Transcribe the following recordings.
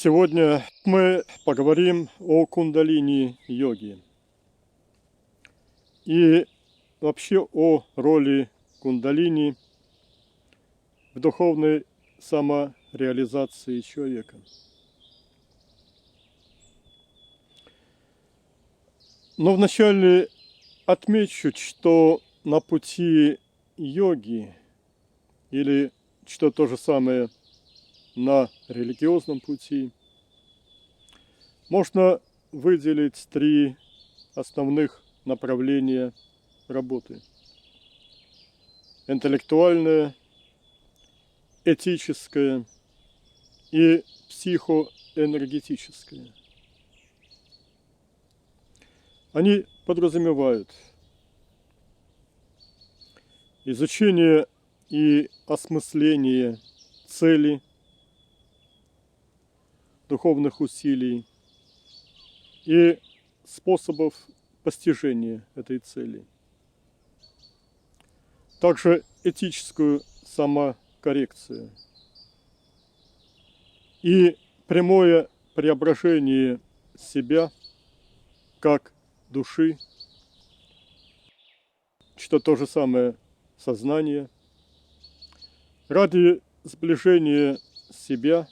Сегодня мы поговорим о кундалини-йоге и вообще о роли кундалини в духовной самореализации человека. Но вначале отмечу, что на пути йоги, или что то же самое на религиозном пути, можно выделить три основных направления работы: интеллектуальное, этическое и психоэнергетическое. Они подразумевают изучение и осмысление цели духовных усилий и способов постижения этой цели. Также этическую самокоррекцию и прямое преображение себя как души, что то же самое сознание, ради сближения себя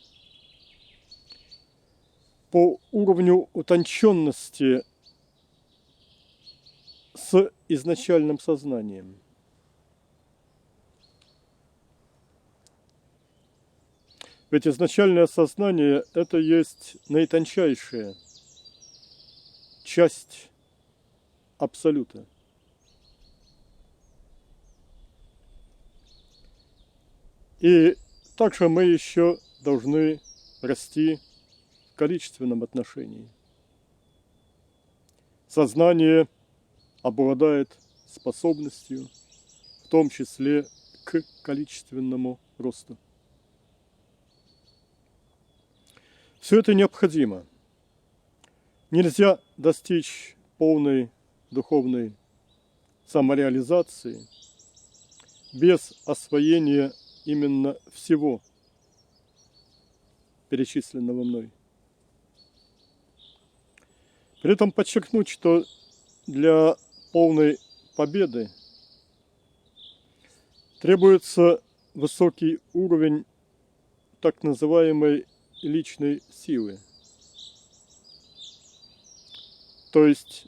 по уровню утонченности с изначальным сознанием. Ведь изначальное сознание – это есть наитончайшая часть Абсолюта. И также мы еще должны расти в количественном отношении. Сознание обладает способностью, в том числе к количественному росту. Все это необходимо. Нельзя достичь полной духовной самореализации без освоения именно всего перечисленного мной. При этом подчеркнуть, что для полной победы требуется высокий уровень так называемой личной силы. То есть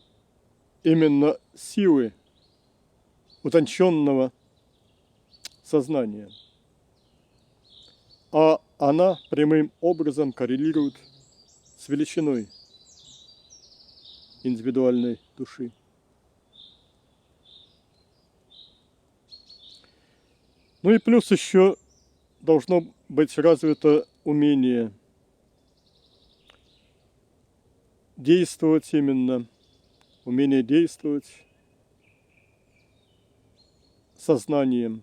именно силы утонченного сознания. А она прямым образом коррелирует с величиной индивидуальной души. Ну и плюс еще должно быть развито умение действовать именно, умение действовать сознанием.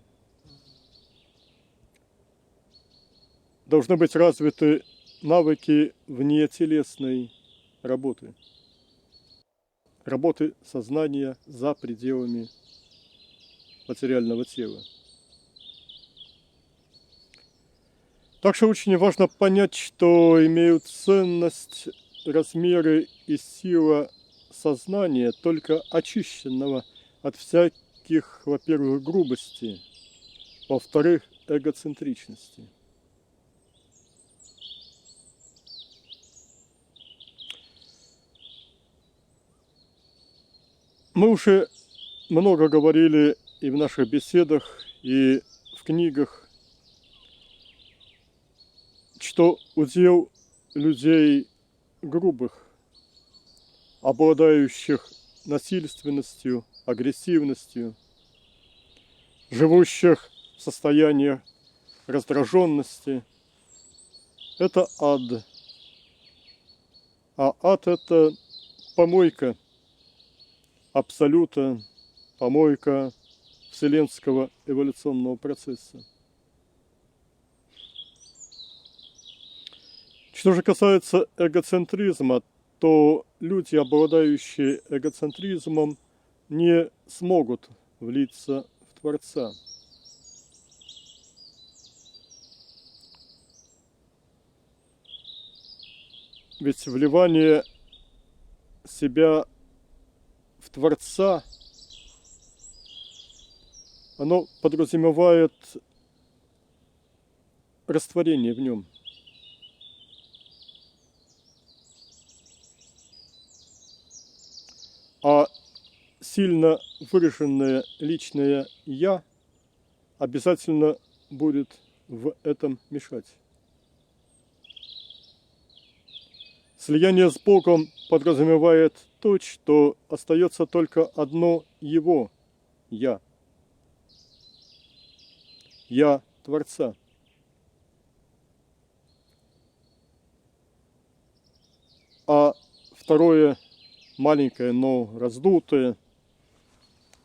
Должны быть развиты навыки внетелесной работы. Работы сознания за пределами материального тела. Также очень важно понять, что имеют ценность размеры и сила сознания только очищенного от всяких, во-первых, грубости, во-вторых, эгоцентричности. Мы уже много говорили и в наших беседах, и в книгах, что удел людей грубых, обладающих насильственностью, агрессивностью, живущих в состоянии раздраженности, это ад. А ад – это помойка Абсолюта, помойка вселенского эволюционного процесса. Что же касается эгоцентризма, то люди, обладающие эгоцентризмом, не смогут влиться в Творца. ведь вливание себя в Творца, оно подразумевает растворение в нем. А сильно выраженное личное «я» обязательно будет в этом мешать. Слияние с Богом подразумевает то, что остается только одно Его «я». «Я» Творца. А второе, маленькое, но раздутое,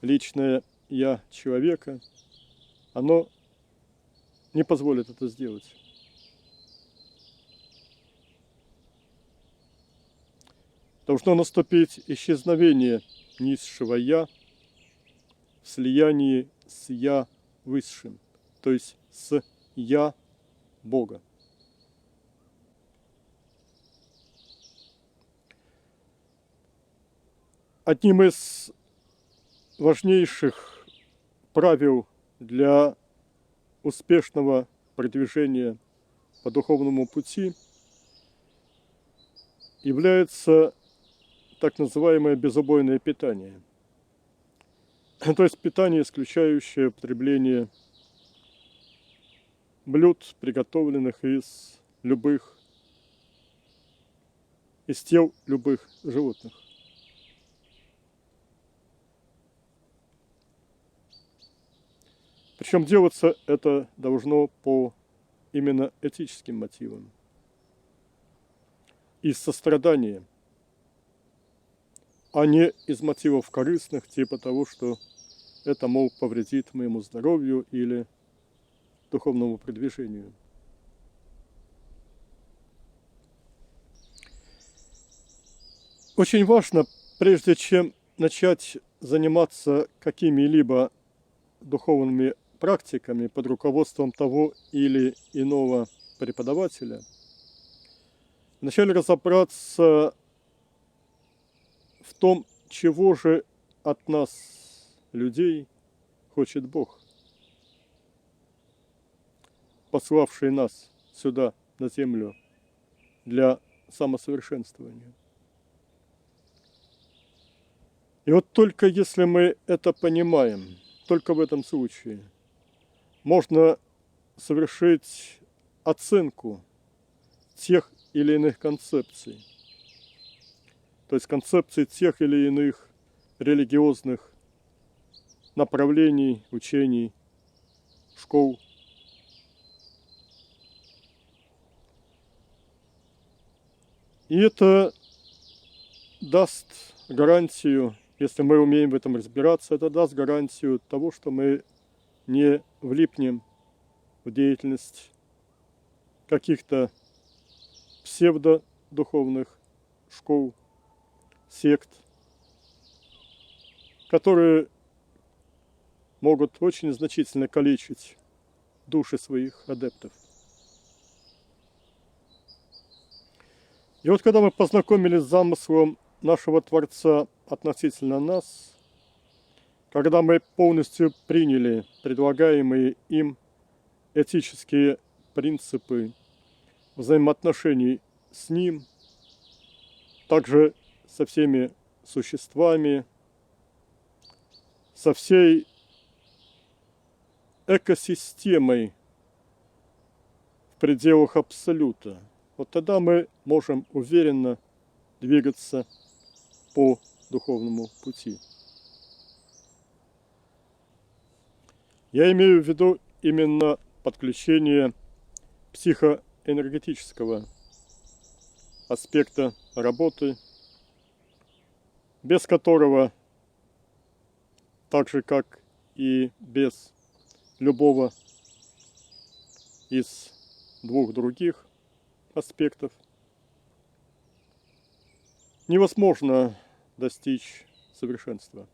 личное «я» человека, оно не позволит это сделать. Должно наступить исчезновение низшего «я» в слиянии с «я» высшим, то есть с «я» Бога. Одним из важнейших правил для успешного продвижения по духовному пути является так называемое безубойное питание. То есть питание, исключающее употребление блюд, приготовленных из тел любых животных. Причем делаться это должно по именно этическим мотивам. Из сострадания, а не из мотивов корыстных, типа того, что это, мол, повредит моему здоровью или духовному продвижению. Очень важно, прежде чем начать заниматься какими-либо духовными практиками под руководством того или иного преподавателя, вначале разобраться в том, чего же от нас, людей, хочет Бог, пославший нас сюда, на землю, для самосовершенствования. И вот только если мы это понимаем, только в этом случае можно совершить оценку тех или иных концепций, то есть концепций тех или иных религиозных направлений, учений, школ. И это даст гарантию, если мы умеем в этом разбираться, это даст гарантию того, что мы не влипнем в деятельность каких-то псевдодуховных школ, сект, которые могут очень значительно калечить души своих адептов. И вот когда мы познакомились с замыслом нашего Творца относительно нас, когда мы полностью приняли предлагаемые им этические принципы взаимоотношений с Ним, также со всеми существами, со всей экосистемой в пределах Абсолюта, вот тогда мы можем уверенно двигаться по духовному пути. Я имею в виду именно подключение психоэнергетического аспекта работы, без которого, так же как и без любого из двух других аспектов, невозможно достичь совершенства.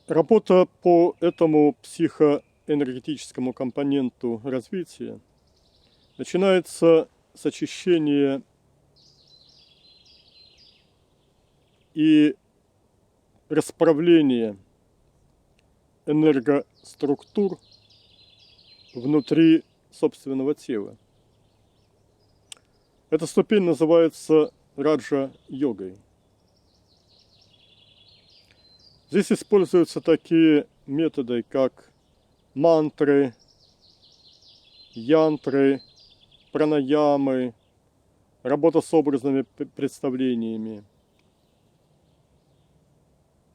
Работа по этому энергетическому компоненту развития, начинается с очищения и расправления энергоструктур внутри собственного тела. Эта ступень называется раджа-йогой. Здесь используются такие методы, как мантры, янтры, пранаямы, работа с образными представлениями.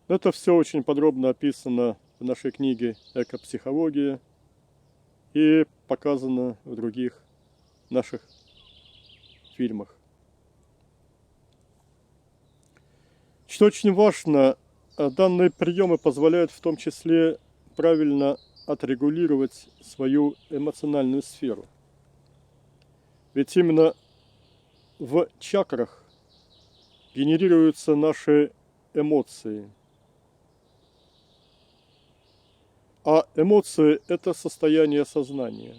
Это все очень подробно описано в нашей книге «Экопсихология» и показано в других наших фильмах. Что очень важно, данные приемы позволяют в том числе правильно отрегулировать свою эмоциональную сферу. Ведь именно в чакрах генерируются наши эмоции. А эмоции – это состояние сознания.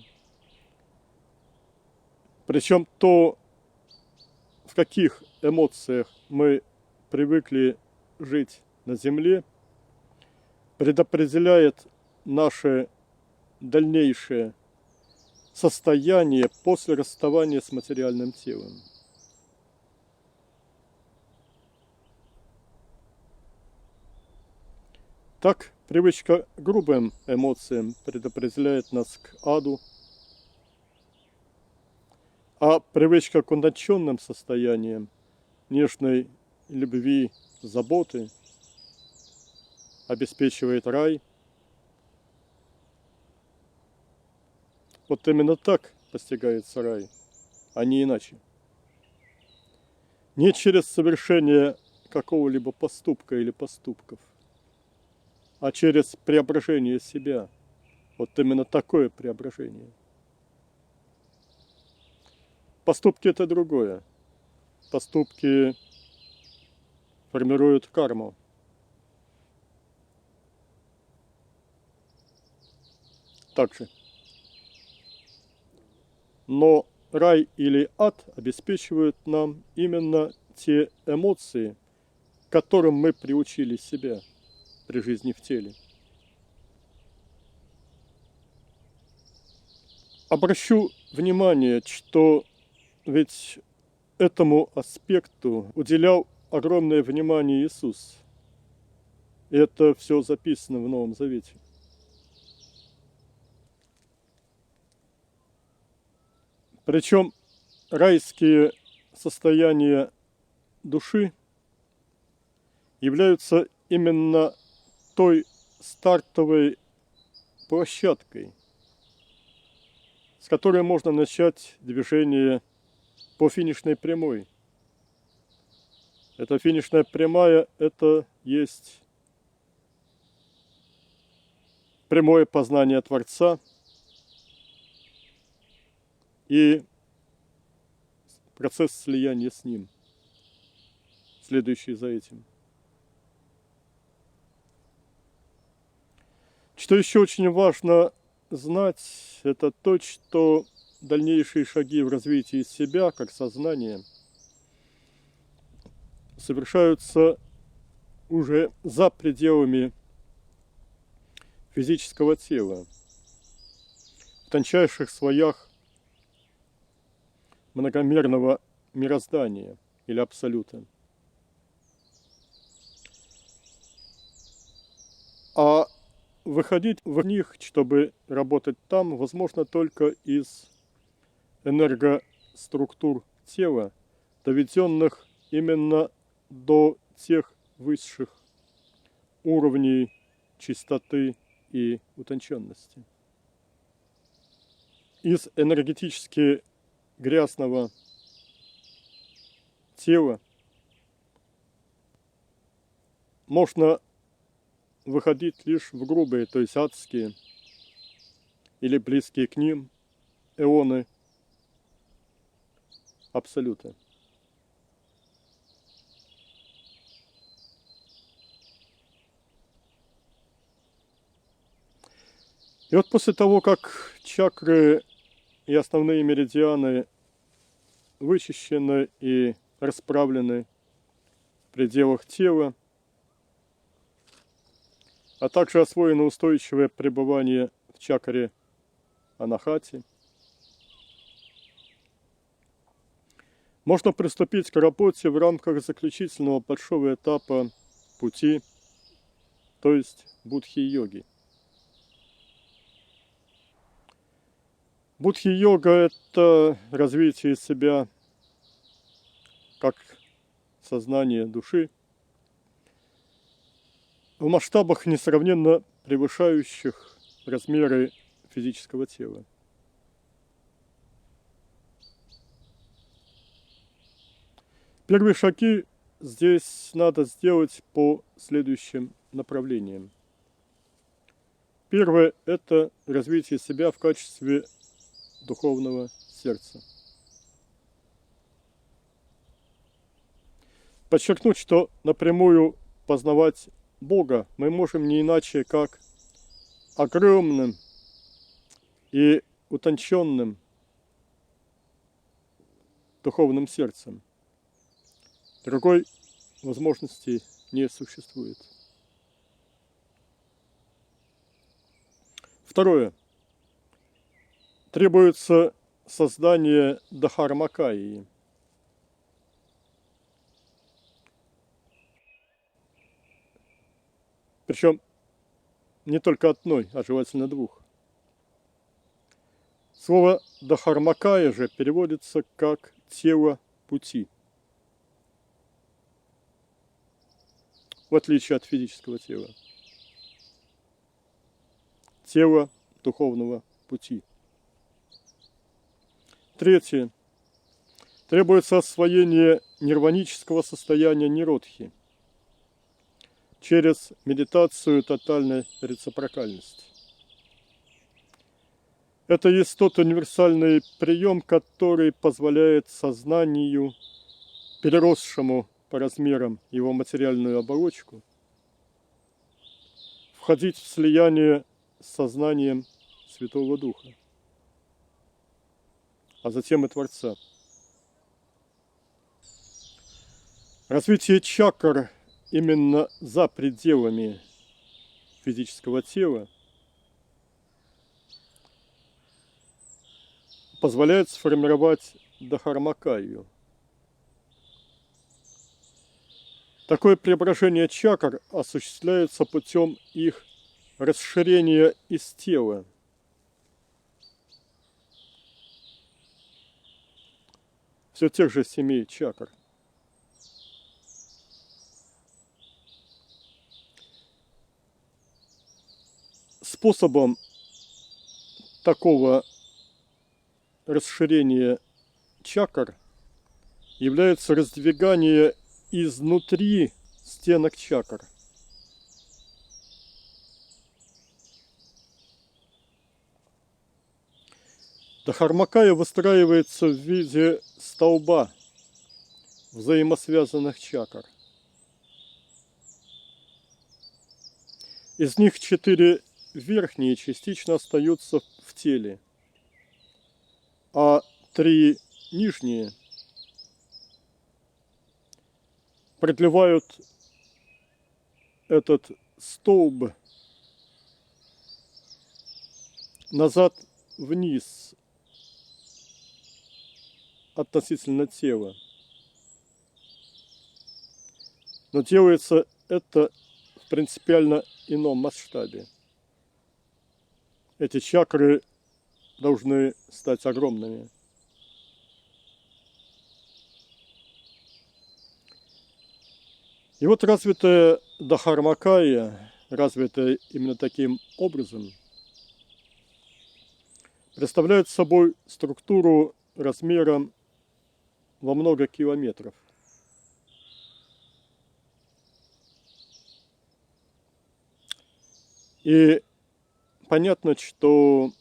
Причем то, в каких эмоциях мы привыкли жить на Земле, предопределяет наше дальнейшее состояние после расставания с материальным телом. Так, привычка к грубым эмоциям предопределяет нас к аду, а привычка к утонченным состояниям нежной любви, заботы обеспечивает рай. Вот именно так постигается рай, а не иначе. Не через совершение какого-либо поступка или поступков, а через преображение себя. Вот именно такое преображение. Поступки – это другое. Поступки формируют карму. Также. Но рай или ад обеспечивают нам именно те эмоции, к которым мы приучили себя при жизни в теле. Обращу внимание, что ведь этому аспекту уделял огромное внимание Иисус. И это все записано в Новом Завете. Причем райские состояния души являются именно той стартовой площадкой, с которой можно начать движение по финишной прямой. Эта финишная прямая – это есть прямое познание Творца и процесс слияния с Ним, следующий за этим. Что еще очень важно знать, это то, что дальнейшие шаги в развитии себя, как сознания, совершаются уже за пределами физического тела, в тончайших слоях многомерного мироздания или абсолюта. А выходить в них, чтобы работать там, возможно только из энергоструктур тела, доведенных именно до тех высших уровней чистоты и утонченности. Из энергетически грязного тела можно выходить лишь в грубые, то есть адские или близкие к ним эоны абсолюта. И вот после того, как чакры и основные меридианы вычищены и расправлены в пределах тела, а также освоено устойчивое пребывание в чакре Анахати, можно приступить к работе в рамках заключительного большого этапа пути, то есть будхи-йоги. Будхи-йога – это развитие себя как сознания души в масштабах, несравненно превышающих размеры физического тела. Первые шаги здесь надо сделать по следующим направлениям. Первое – это развитие себя в качестве духовного сердца. Подчеркнуть, что напрямую познавать Бога мы можем не иначе, как огромным и утонченным духовным сердцем. Другой возможности не существует. Второе. Требуется создание Дхармакайи. Причем не только одной, а желательно двух. Слово Дхармакая же переводится как «тело пути», в отличие от физического тела. Тело духовного пути. Третье. Требуется освоение нирванического состояния ниродхи через медитацию тотальной рецепрокальности. Это есть тот универсальный прием, который позволяет сознанию, переросшему по размерам его материальную оболочку, входить в слияние с сознанием Святого Духа, а затем и Творца. Развитие чакр именно за пределами физического тела позволяет сформировать Дхармакайю. Такое преображение чакр осуществляется путем их расширения из тела. Все тех же 7 чакр. Способом такого расширения чакр является раздвигание изнутри стенок чакр. Дхармакая выстраивается в виде столба взаимосвязанных чакр. Из них 4 верхние частично остаются в теле, а 3 нижние продлевают этот столб назад вниз относительно тела. Но делается это в принципиально ином масштабе. Эти чакры должны стать огромными. И вот развитая Дхармакая, развитая именно таким образом, представляет собой структуру размером во много километров. И понятно, что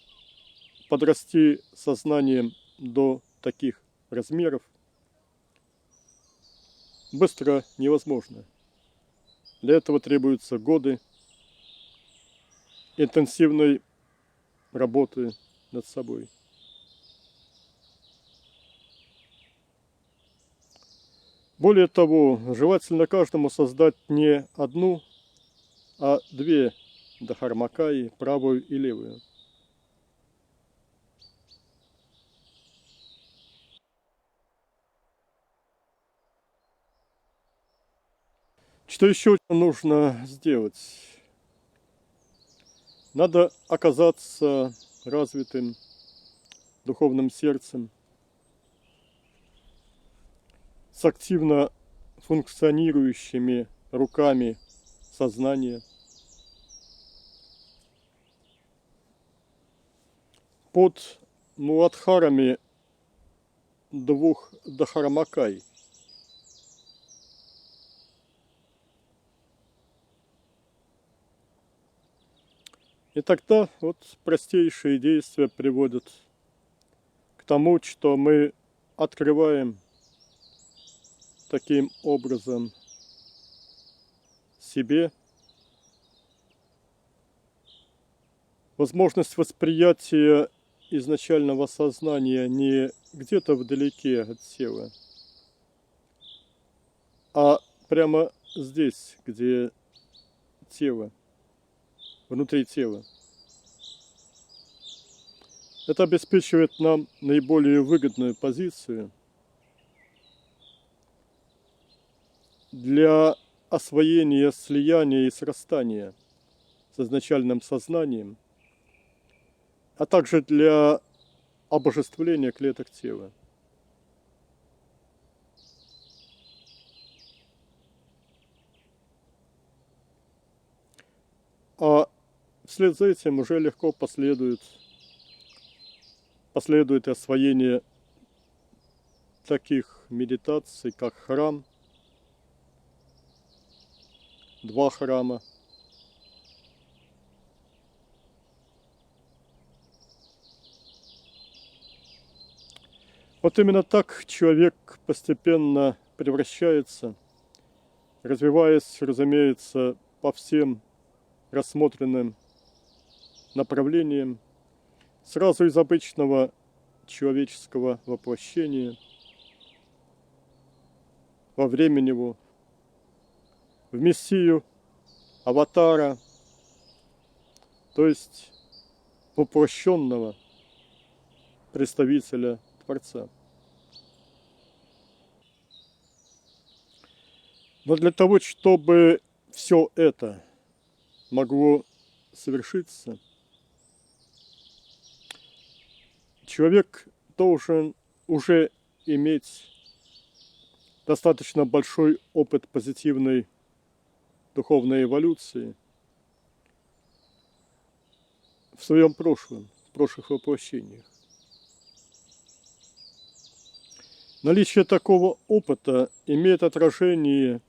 подрасти сознанием до таких размеров быстро невозможно. Для этого требуются годы интенсивной работы над собой. Более того, желательно каждому создать не одну, а две Дхармакаи, правую и левую. Что еще нужно сделать? Надо оказаться развитым духовным сердцем, с активно функционирующими руками сознания, под муладхарами двух Дхармакай. И тогда вот простейшие действия приводят к тому, что мы открываем таким образом себе возможность восприятия изначального сознания не где-то вдалеке от тела, а прямо здесь, где тело, внутри тела. Это обеспечивает нам наиболее выгодную позицию для освоения, слияния и срастания с изначальным сознанием, а также для обожествления клеток тела. А вслед за этим уже легко последует освоение таких медитаций, как храм, два храма, вот именно так человек постепенно превращается, развиваясь, разумеется, по всем рассмотренным направлениям, сразу из обычного человеческого воплощения во времени его, в мессию, аватара, то есть воплощенного представителя Творца. Но для того, чтобы все это могло совершиться, человек должен уже иметь достаточно большой опыт позитивной духовной эволюции в своем прошлом, в прошлых воплощениях. Наличие такого опыта имеет отражение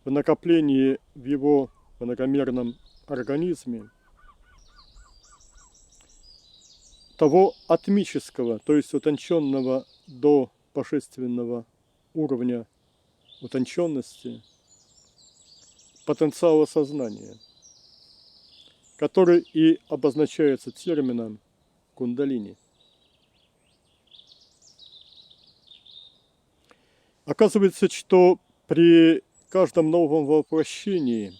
в накоплении в его многомерном организме того атмического, то есть утонченного до божественного уровня утонченности потенциала сознания, который и обозначается термином кундалини. Оказывается, что при каждом новом воплощении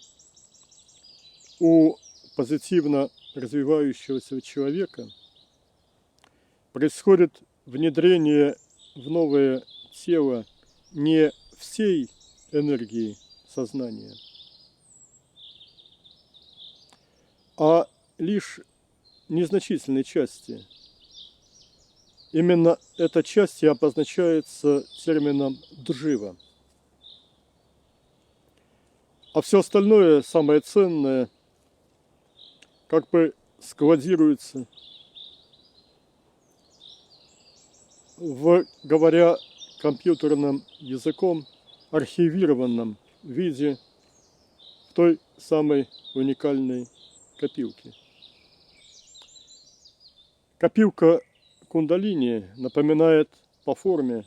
у позитивно развивающегося человека происходит внедрение в новое тело не всей энергии сознания, а лишь незначительной части. Именно эта часть и обозначается термином джива. А все остальное, самое ценное, как бы складируется в, говоря компьютерным языком, архивированном виде в той самой уникальной копилке. Копилка кундалини напоминает по форме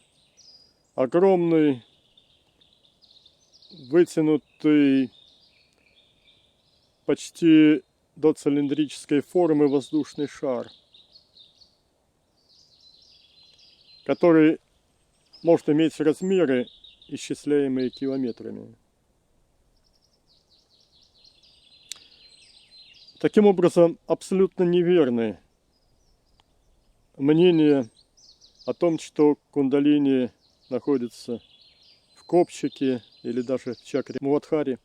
огромный вытянутый почти до цилиндрической формы воздушный шар, который может иметь размеры, исчисляемые километрами. Таким образом, абсолютно неверны мнения о том, что кундалини находится в копчике или даже в чакре Муладхари.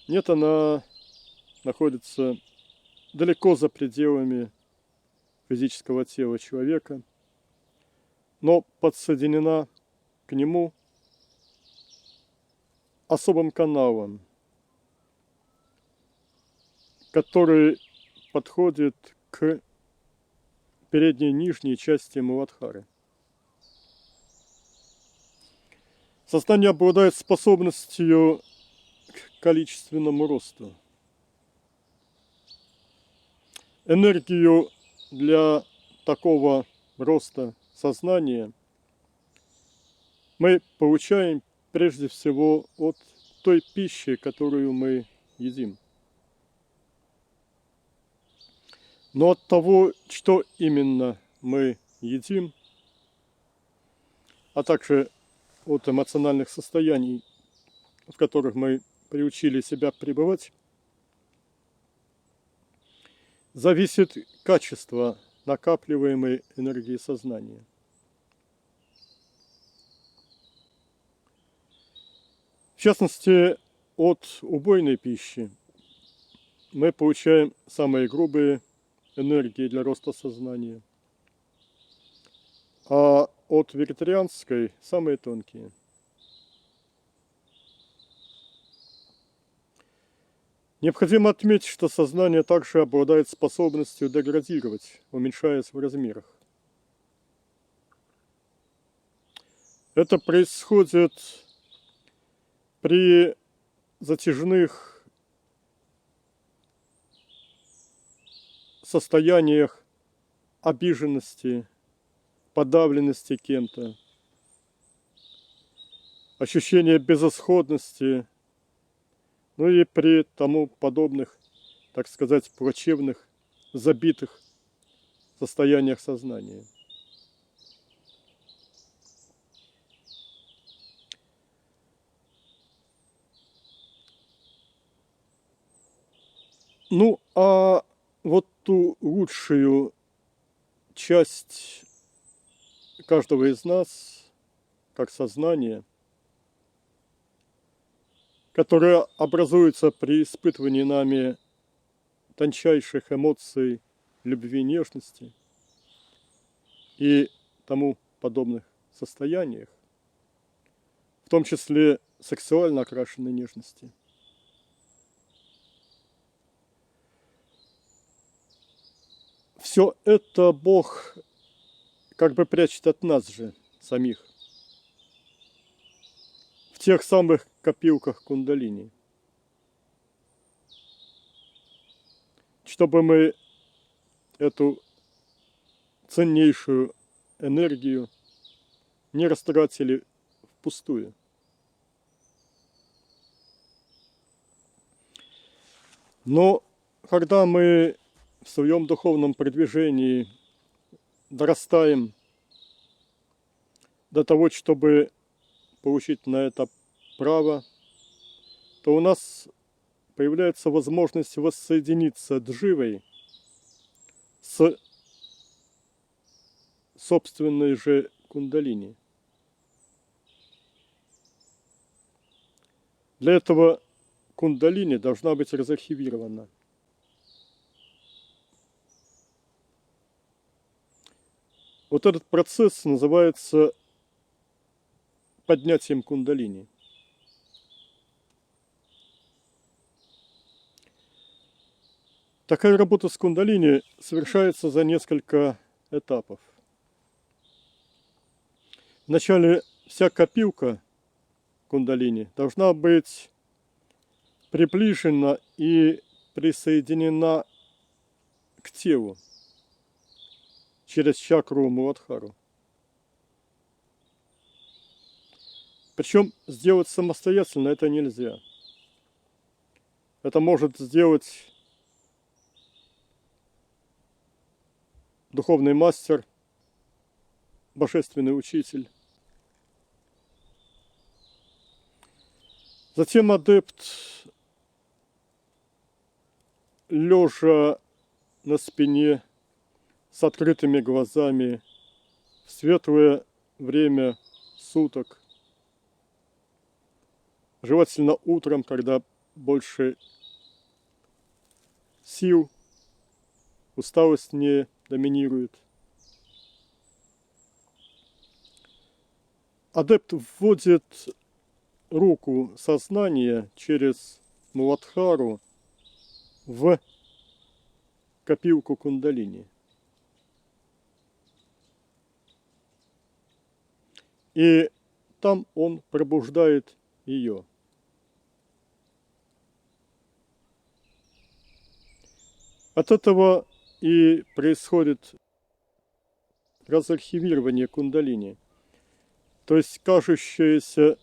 Нет, она находится далеко за пределами физического тела человека, но подсоединена к нему особым каналом, который подходит к передней и нижней части Муладхары. Сознание обладает способностью к количественному росту. Энергию для такого роста сознания мы получаем прежде всего от той пищи, которую мы едим. Но от того, что именно мы едим, а также от эмоциональных состояний, в которых мы приучили себя пребывать, зависит качество накапливаемой энергии сознания. В частности, от убойной пищи мы получаем самые грубые энергии для роста сознания, а от вегетарианской самые тонкие. Необходимо отметить, что сознание также обладает способностью деградировать, уменьшаясь в размерах. Это происходит при затяжных состояниях обиженности, подавленности кем-то, ощущения безысходности, ну и при тому подобных, так сказать, плачевных, забитых состояниях сознания. Ну, а вот ту лучшую часть каждого из нас, как сознание, которое образуется при испытывании нами тончайших эмоций любви, нежности и тому подобных состояниях, в том числе сексуально окрашенной нежности. Все это Бог как бы прячет от нас же самих в тех самых копилках кундалини, чтобы мы эту ценнейшую энергию не растратили впустую. Но когда мы в своем духовном продвижении дорастаем до того, чтобы получить на это право, то у нас появляется возможность воссоединиться дживой с собственной же кундалини. Для этого кундалини должна быть разархивирована. Вот этот процесс называется поднятием кундалини. Такая работа с кундалини совершается за несколько этапов. Вначале вся копилка кундалини должна быть приближена и присоединена к телу через чакру Муладхару. Причем сделать самостоятельно это нельзя. Это может сделать духовный мастер, божественный учитель. Затем адепт, лежа на спине с открытыми глазами в светлое время суток, желательно утром, когда больше сил, усталость не доминирует. Адепт вводит руку сознания через Муладхару в копилку кундалини. И там он пробуждает ее. От этого и происходит разархивирование кундалини, то есть кажущееся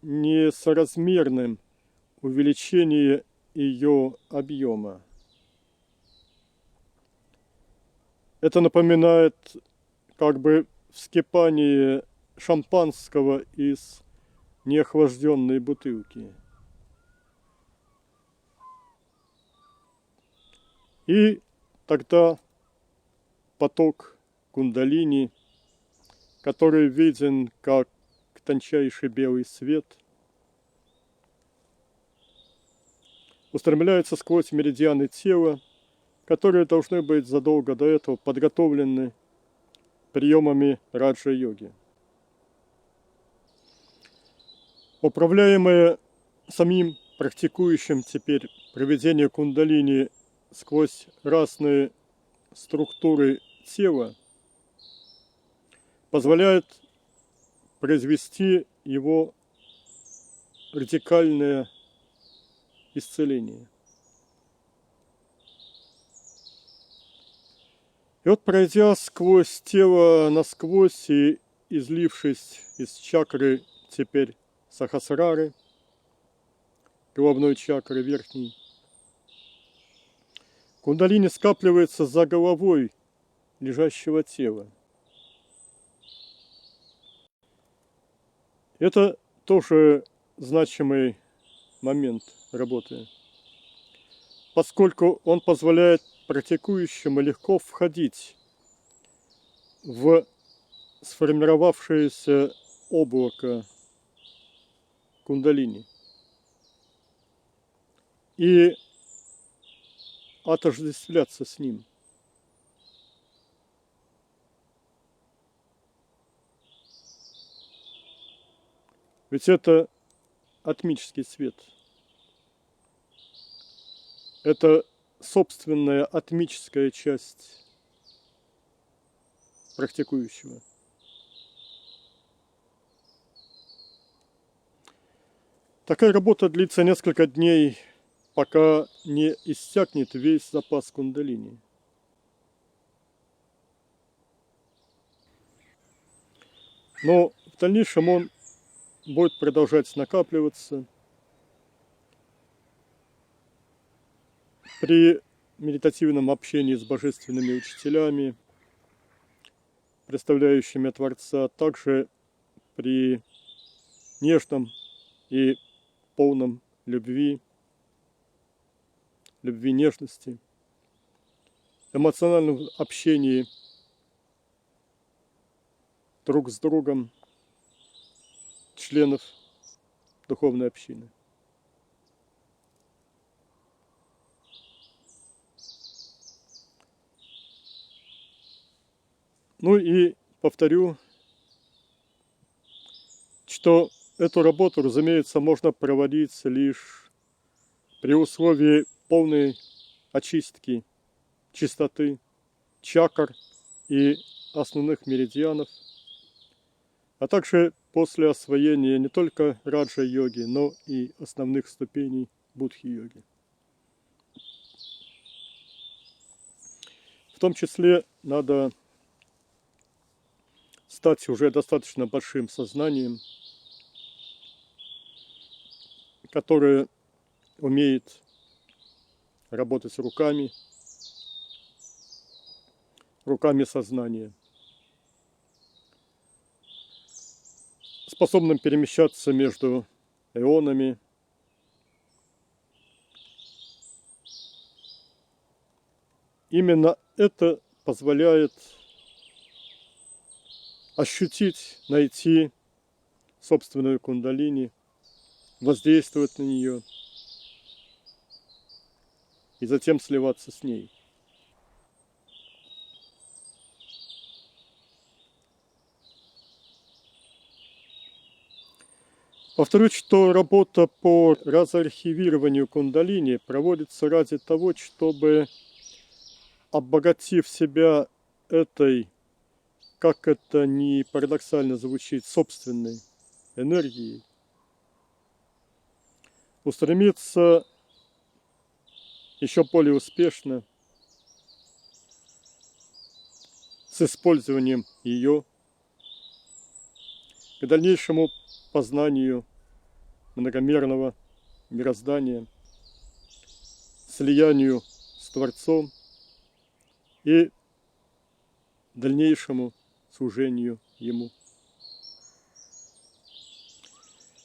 несоразмерным увеличение ее объема. Это напоминает как бы вскипание шампанского из неохлажденной бутылки. И тогда поток кундалини, который виден как тончайший белый свет, устремляется сквозь меридианы тела, которые должны быть задолго до этого подготовлены приемами раджа-йоги. Управляемое самим практикующим теперь проведение кундалини сквозь разные структуры тела позволяет произвести его радикальное исцеление. И вот, пройдя сквозь тело насквозь и излившись из чакры теперь сахасрары, головной чакры верхней, кундалини скапливается за головой лежащего тела. Это тоже значимый момент работы, поскольку он позволяет практикующему легко входить в сформировавшееся облако кундалини и отождествляться с ним. Ведь это атмический свет. Это собственная атмическая часть практикующего. Такая работа длится несколько дней, пока не иссякнет весь запас кундалини. Но в дальнейшем он будет продолжать накапливаться. При медитативном общении с божественными учителями, представляющими Творца, также при нежном и полном любви, нежности, эмоциональном общении друг с другом членов духовной общины. Ну и повторю, что эту работу, разумеется, можно проводить лишь при условии полной очистки, чистоты, чакр и основных меридианов, а также после освоения не только раджа-йоги, но и основных ступеней будхи-йоги. В том числе надо стать уже достаточно большим сознанием, которое умеет работать руками, руками сознания, способным перемещаться между эонами, именно это позволяет ощутить, найти собственную кундалини, воздействовать на нее и затем сливаться с ней. Повторюсь, что работа по разархивированию кундалини проводится ради того, чтобы, обогатив себя этой, как это ни парадоксально звучит, собственной энергией, устремиться еще более успешно с использованием ее к дальнейшему познанию многомерного мироздания, слиянию с Творцом и дальнейшему служению Ему.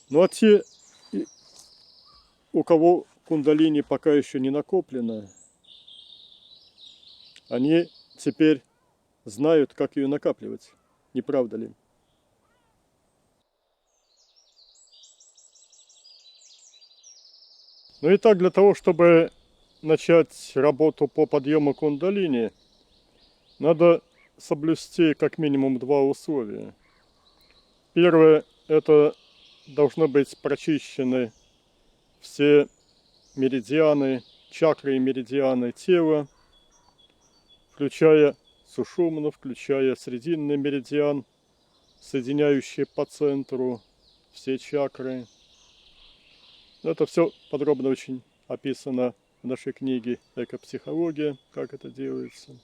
Ну а те, у кого кундалини пока еще не накоплено, они теперь знают, как ее накапливать, не правда ли? Ну и так, для того, чтобы начать работу по подъему кундалини, надо соблюсти как минимум два условия. Первое – это должны быть прочищены все меридианы, чакры и меридианы тела, включая сушумну, включая срединный меридиан, соединяющий по центру все чакры. Это все подробно очень описано в нашей книге «Экопсихология», как это делается.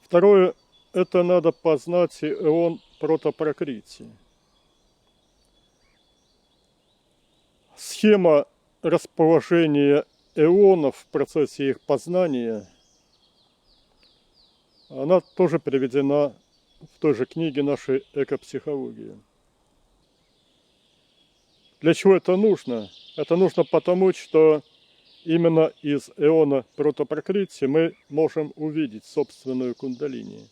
Второе – это надо познать эон протопракрити. Схема расположения эонов в процессе их познания, она тоже приведена в той же книге нашей «Экопсихология». Для чего это нужно? Это нужно потому, что именно из эона протопракрити мы можем увидеть собственную кундалини.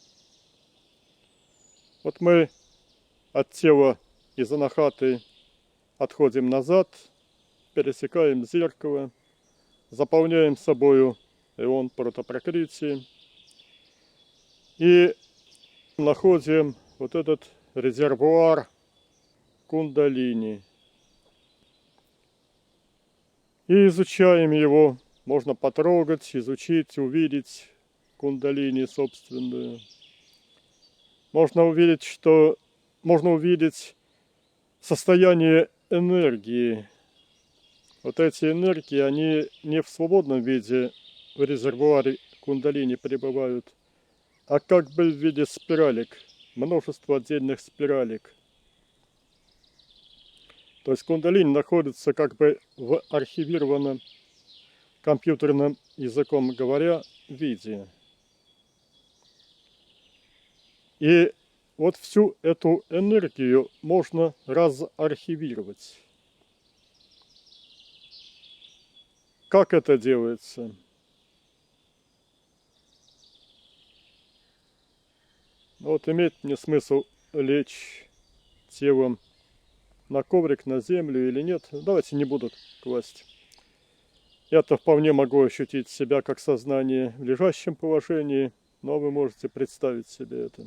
Вот мы от тела из анахаты отходим назад, пересекаем зеркало, заполняем собою эон протопракрити и находим вот этот резервуар кундалини. И изучаем его, можно потрогать, изучить, увидеть кундалини собственную. Можно увидеть состояние энергии. Вот эти энергии, они не в свободном виде в резервуаре кундалини пребывают, а как бы в виде спиралек, множество отдельных спиралек. То есть кундалини находится как бы в архивированном, компьютерным языком говоря, виде. И вот всю эту энергию можно разархивировать. Как это делается? Вот имеет мне смысл лечь телом на коврик, на землю или нет? Давайте не буду класть. Я-то вполне могу ощутить себя как сознание в лежащем положении, но вы можете представить себе это.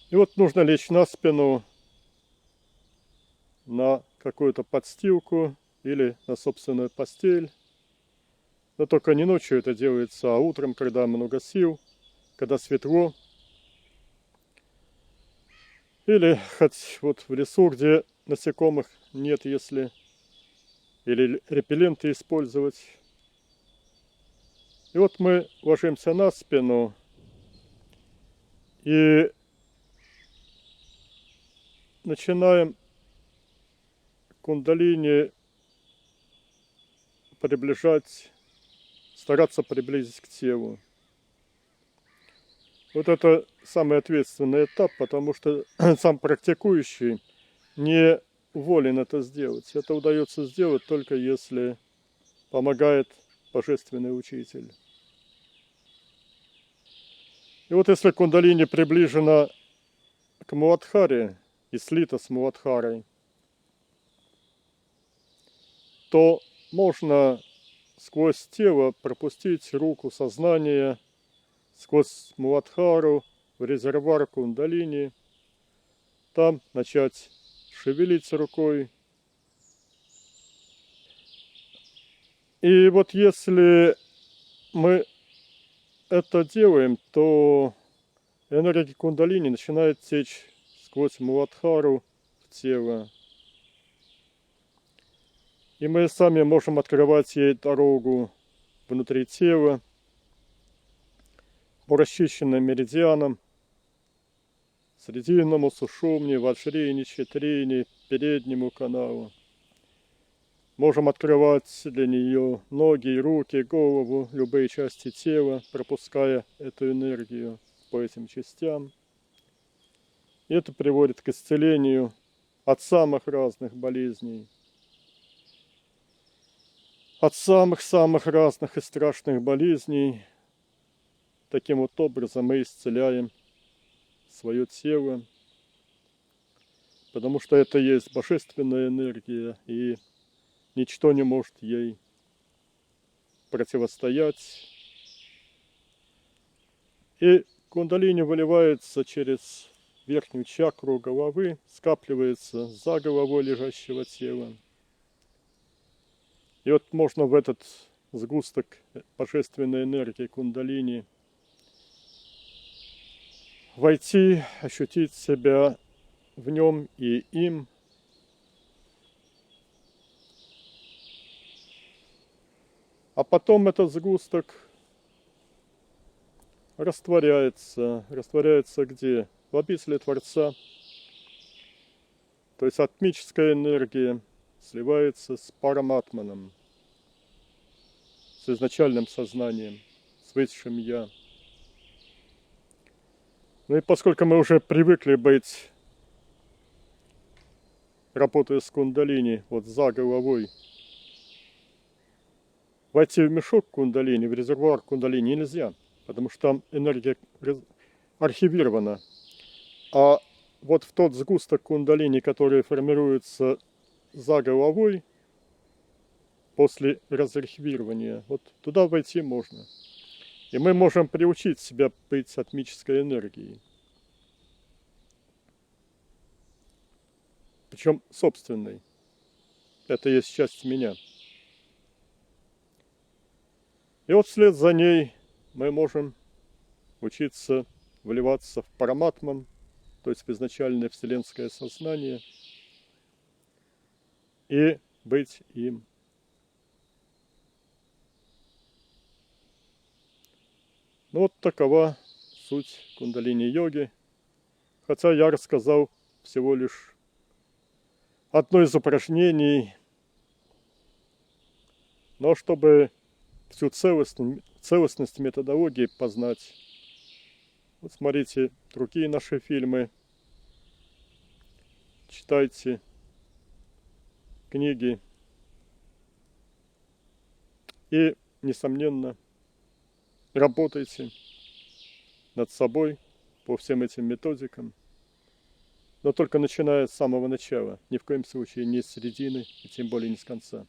И вот нужно лечь на спину, на какую-то подстилку или на собственную постель. Но только не ночью это делается, а утром, когда много сил, когда светло. Или хоть вот в лесу, где насекомых нет, если... Или репелленты использовать. И вот мы ложимся на спину и начинаем кундалини приближать стараться приблизить к телу. Вот это самый ответственный этап, потому что сам практикующий не волен это сделать. Это удается сделать только если помогает Божественный Учитель. И вот если кундалини приближена к Муладхаре и слита с Муладхарой, то можно сквозь тело пропустить руку сознания, сквозь Муладхару в резервуар кундалини, там начать шевелить рукой. И вот если мы это делаем, то энергия кундалини начинает течь сквозь Муладхару в тело. И мы сами можем открывать ей дорогу внутри тела по расчищенным меридианам, срединному, сушумне, ваджрине, читрине, переднему каналу. Можем открывать для нее ноги, руки, голову, любые части тела, пропуская эту энергию по этим частям. И это приводит к исцелению от самых разных болезней. От самых-самых разных и страшных болезней. Таким вот образом мы исцеляем свое тело, потому что это есть божественная энергия, и ничто не может ей противостоять. И кундалини выливается через верхнюю чакру головы, скапливается за головой лежащего тела. И вот можно в этот сгусток божественной энергии кундалини войти, ощутить себя в нем и им. А потом этот сгусток растворяется. Растворяется где? В обители Творца. То есть атмическая энергия сливается с параматманом, с изначальным сознанием, с высшим Я. Ну и поскольку мы уже привыкли быть, работая с кундалини, вот за головой, войти в мешок кундалини, в резервуар кундалини нельзя, потому что там энергия архивирована. А вот в тот сгусток кундалини, который формируется за головой, после разархивирования, вот туда войти можно. И мы можем приучить себя быть атмической энергией. Причем собственной. Это есть часть меня. И вот вслед за ней мы можем учиться вливаться в параматман, то есть в изначальное вселенское сознание, и быть им. Ну вот такова суть кундалини-йоги. Хотя я рассказал всего лишь одно из упражнений, но чтобы всю целостность методологии познать, вот смотрите другие наши фильмы, читайте книги и, несомненно, работайте над собой по всем этим методикам, но только начиная с самого начала, ни в коем случае не с середины и тем более не с конца.